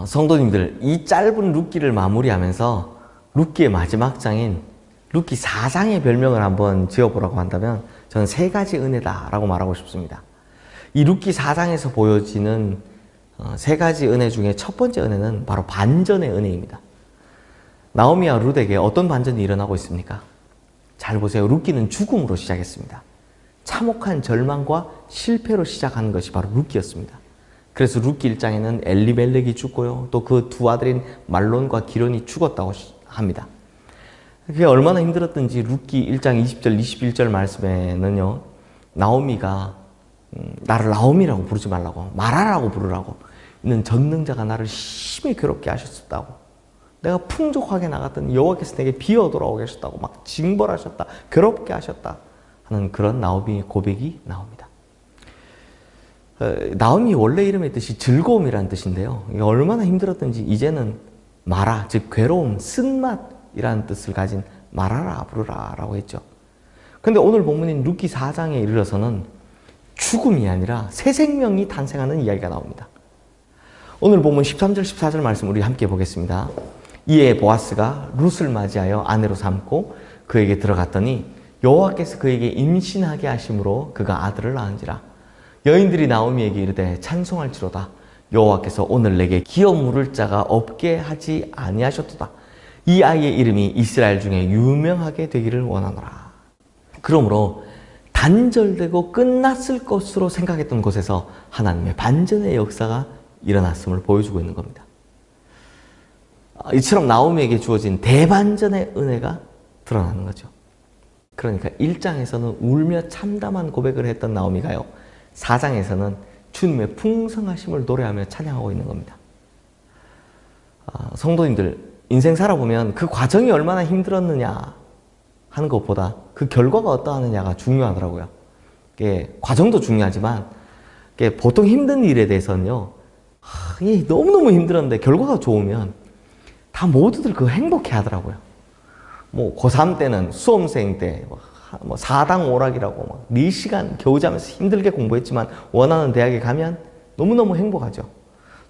성도님들, 이 짧은 룻기를 마무리하면서 룻기의 마지막 장인 룻기 4장의 별명을 한번 지어보라고 한다면 저는 3가지 은혜다라고 말하고 싶습니다. 이 룻기 4장에서 보여지는 3가지 은혜 중에 첫 번째 은혜는 바로 반전의 은혜입니다. 나오미와 룻에게 어떤 반전이 일어나고 있습니까? 잘 보세요. 룻기는 죽음으로 시작했습니다. 참혹한 절망과 실패로 시작하는 것이 바로 룻기였습니다. 그래서 룻기 1장에는 엘리멜렉이 죽고요. 또 그 두 아들인 말론과 기론이 죽었다고 합니다. 그게 얼마나 힘들었던지 룻기 1장 20절, 21절 말씀에는요. 나오미가 나를 나오미라고 부르지 말라고, 마라라고 부르라고, 이는 전능자가 나를 심히 괴롭게 하셨다고, 내가 풍족하게 나갔더니 여호와께서 내게 비어 돌아오게 하셨다고 막 징벌하셨다, 괴롭게 하셨다 하는 그런 나오미의 고백이 나옵니다. 나오미 원래 이름의 뜻이 즐거움이라는 뜻인데요. 이게 얼마나 힘들었던지 이제는 마라, 즉 괴로움, 쓴맛이라는 뜻을 가진 마라라 부르라 라고 했죠. 그런데 오늘 본문인 룻기 4장에 이르러서는 죽음이 아니라 새 생명이 탄생하는 이야기가 나옵니다. 오늘 본문 13절, 14절 말씀 우리 함께 보겠습니다. 이에 보아스가 룻을 맞이하여 아내로 삼고 그에게 들어갔더니 여호와께서 그에게 임신하게 하심으로 그가 아들을 낳은지라. 여인들이 나오미에게 이르되 찬송할지로다. 여호와께서 오늘 내게 기업 물을 자가 없게 하지 아니하셨도다. 이 아이의 이름이 이스라엘 중에 유명하게 되기를 원하노라. 그러므로 단절되고 끝났을 것으로 생각했던 곳에서 하나님의 반전의 역사가 일어났음을 보여주고 있는 겁니다. 이처럼 나오미에게 주어진 대반전의 은혜가 드러나는 거죠. 그러니까 1장에서는 울며 참담한 고백을 했던 나오미가요, 4장에서는 주님의 풍성하심을 노래하며 찬양하고 있는 겁니다. 성도님들, 인생 살아보면 그 과정이 얼마나 힘들었느냐 하는 것보다 그 결과가 어떠하느냐가 중요하더라고요. 과정도 중요하지만 보통 힘든 일에 대해서는요, 너무너무 힘들었는데 결과가 좋으면 다 모두들 그거 행복해 하더라고요. 뭐 고3 때는 수험생 때 뭐 4당 오락이라고 4시간 겨우 자면서 힘들게 공부했지만 원하는 대학에 가면 너무너무 행복하죠.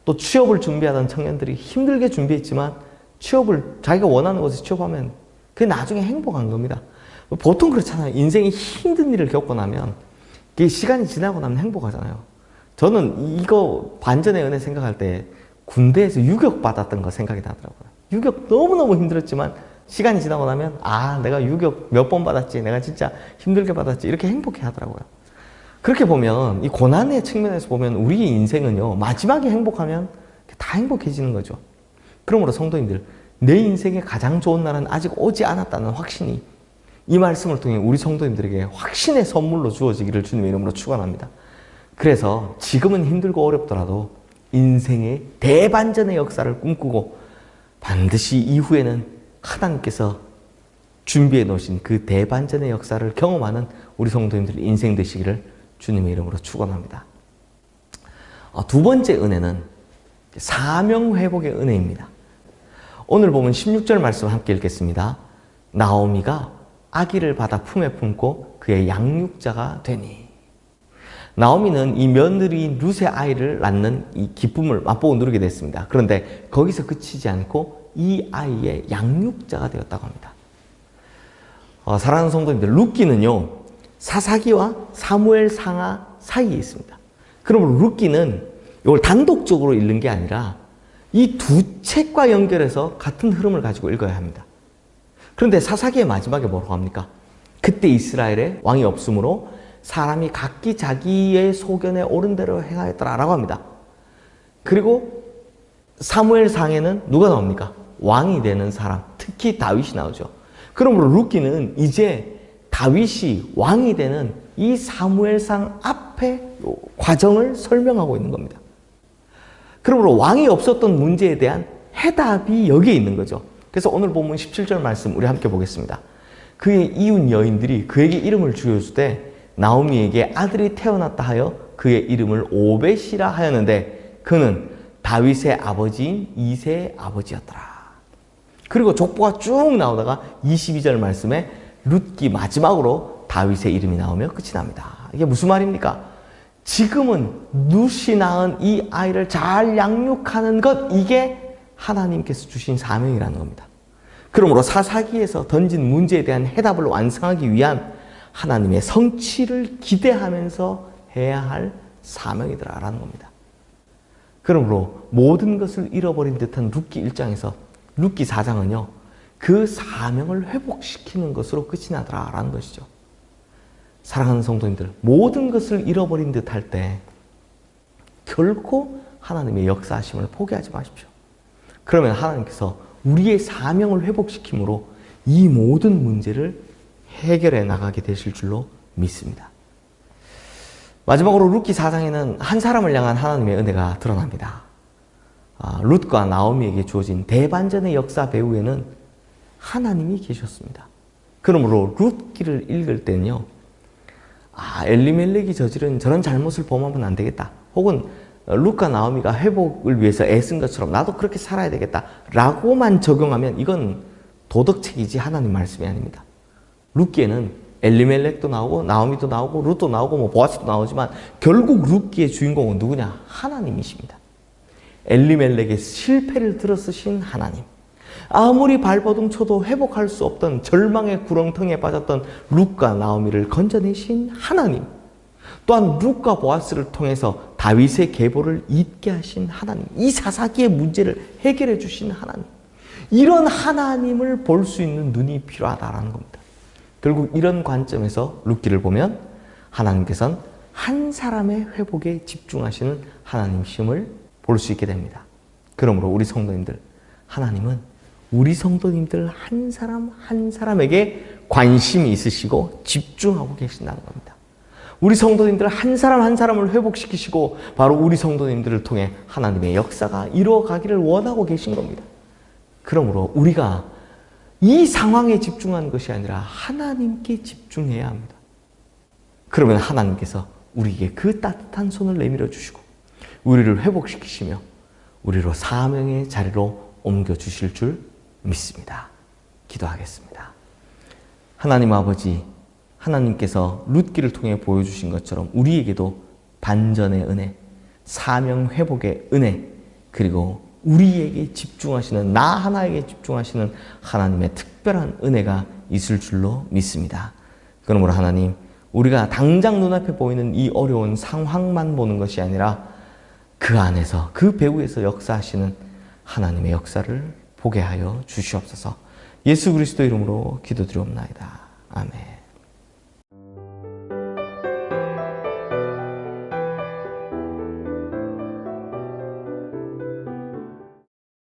또 취업을 준비하던 청년들이 힘들게 준비했지만 취업을 자기가 원하는 곳에 취업하면 그게 나중에 행복한 겁니다. 보통 그렇잖아요. 인생이 힘든 일을 겪고 나면 그게 시간이 지나고 나면 행복하잖아요. 저는 이거 반전의 은혜 생각할 때 군대에서 유격 받았던 거 생각이 나더라고요. 유격 너무너무 힘들었지만 시간이 지나고 나면 내가 유격 몇 번 받았지, 내가 진짜 힘들게 받았지, 이렇게 행복해 하더라고요. 그렇게 보면 이 고난의 측면에서 보면 우리 인생은요, 마지막에 행복하면 다 행복해지는 거죠. 그러므로 성도님들, 내 인생의 가장 좋은 날은 아직 오지 않았다는 확신이 이 말씀을 통해 우리 성도님들에게 확신의 선물로 주어지기를 주님의 이름으로 축원합니다. 그래서 지금은 힘들고 어렵더라도 인생의 대반전의 역사를 꿈꾸고 반드시 이후에는 하나님께서 준비해 놓으신 그 대반전의 역사를 경험하는 우리 성도님들의 인생 되시기를 주님의 이름으로 축원합니다. 두 번째 은혜는 사명 회복의 은혜입니다. 오늘 보면 16절 말씀 함께 읽겠습니다. 나오미가 아기를 받아 품에 품고 그의 양육자가 되니. 나오미는 이 며느리인 룻의 아이를 낳는 이 기쁨을 맛보고 누리게 됐습니다. 그런데 거기서 그치지 않고 이 아이의 양육자가 되었다고 합니다. 사랑하는 성도님들, 룻기는요, 사사기와 사무엘 상하 사이에 있습니다. 그러므로 룻기는 이걸 단독적으로 읽는 게 아니라 이 두 책과 연결해서 같은 흐름을 가지고 읽어야 합니다. 그런데 사사기의 마지막에 뭐라고 합니까? 그때 이스라엘에 왕이 없으므로 사람이 각기 자기의 소견에 옳은 대로 행하였더라라고 합니다. 그리고 사무엘상에는 누가 나옵니까? 왕이 되는 사람, 특히 다윗이 나오죠. 그러므로 룻기는 이제 다윗이 왕이 되는 이 사무엘상 앞에 과정을 설명하고 있는 겁니다. 그러므로 왕이 없었던 문제에 대한 해답이 여기에 있는 거죠. 그래서 오늘 본문 17절 말씀 우리 함께 보겠습니다. 그의 이웃 여인들이 그에게 이름을 지어주되 나오미에게 아들이 태어났다 하여 그의 이름을 오벳이라 하였는데 그는 다윗의 아버지인 이새의 아버지였더라. 그리고 족보가 쭉 나오다가 22절 말씀에 룻기 마지막으로 다윗의 이름이 나오며 끝이 납니다. 이게 무슨 말입니까? 지금은 룻이 낳은 이 아이를 잘 양육하는 것, 이게 하나님께서 주신 사명이라는 겁니다. 그러므로 사사기에서 던진 문제에 대한 해답을 완성하기 위한 하나님의 성취를 기대하면서 해야 할 사명이더라라는 겁니다. 그러므로 모든 것을 잃어버린 듯한 룻기 1장에서 룻기 4장은요, 그 사명을 회복시키는 것으로 끝이 나더라라는 것이죠. 사랑하는 성도님들, 모든 것을 잃어버린 듯 할 때 결코 하나님의 역사하심을 포기하지 마십시오. 그러면 하나님께서 우리의 사명을 회복시킴으로 이 모든 문제를 해결해 나가게 되실 줄로 믿습니다. 마지막으로 룻기 4장에는 한 사람을 향한 하나님의 은혜가 드러납니다. 룻과 나오미에게 주어진 대반전의 역사 배후에는 하나님이 계셨습니다. 그러므로 룻기를 읽을 때는요, 엘리멜렉이 저지른 저런 잘못을 범하면 안 되겠다. 혹은 룻과 나오미가 회복을 위해서 애쓴 것처럼 나도 그렇게 살아야 되겠다 라고만 적용하면 이건 도덕책이지 하나님 말씀이 아닙니다. 룻기에는 엘리멜렉도 나오고 나오미도 나오고 룻도 나오고 뭐 보아스도 나오지만 결국 룻기의 주인공은 누구냐? 하나님이십니다. 엘리멜렉의 실패를 들어쓰신 하나님, 아무리 발버둥 쳐도 회복할 수 없던 절망의 구렁텅이에 빠졌던 룻과 나오미를 건져내신 하나님, 또한 룻과 보아스를 통해서 다윗의 계보를 잇게 하신 하나님, 이 사사기의 문제를 해결해 주신 하나님, 이런 하나님을 볼 수 있는 눈이 필요하다라는 겁니다. 결국 이런 관점에서 룻기를 보면 하나님께서는 한 사람의 회복에 집중하시는 하나님심을 볼 수 있게 됩니다. 그러므로 우리 성도님들, 하나님은 우리 성도님들 한 사람 한 사람에게 관심이 있으시고 집중하고 계신다는 겁니다. 우리 성도님들 한 사람 한 사람을 회복시키시고 바로 우리 성도님들을 통해 하나님의 역사가 이루어가기를 원하고 계신 겁니다. 그러므로 우리가 이 상황에 집중하는 것이 아니라 하나님께 집중해야 합니다. 그러면 하나님께서 우리에게 그 따뜻한 손을 내밀어 주시고 우리를 회복시키시며 우리로 사명의 자리로 옮겨주실 줄 믿습니다. 기도하겠습니다. 하나님 아버지, 하나님께서 룻기를 통해 보여주신 것처럼 우리에게도 반전의 은혜, 사명 회복의 은혜, 그리고 우리에게 집중하시는, 나 하나에게 집중하시는 하나님의 특별한 은혜가 있을 줄로 믿습니다. 그러므로 하나님, 우리가 당장 눈앞에 보이는 이 어려운 상황만 보는 것이 아니라 그 안에서, 그 배후에서 역사하시는 하나님의 역사를 보게 하여 주시옵소서. 예수 그리스도 이름으로 기도드리옵나이다. 아멘.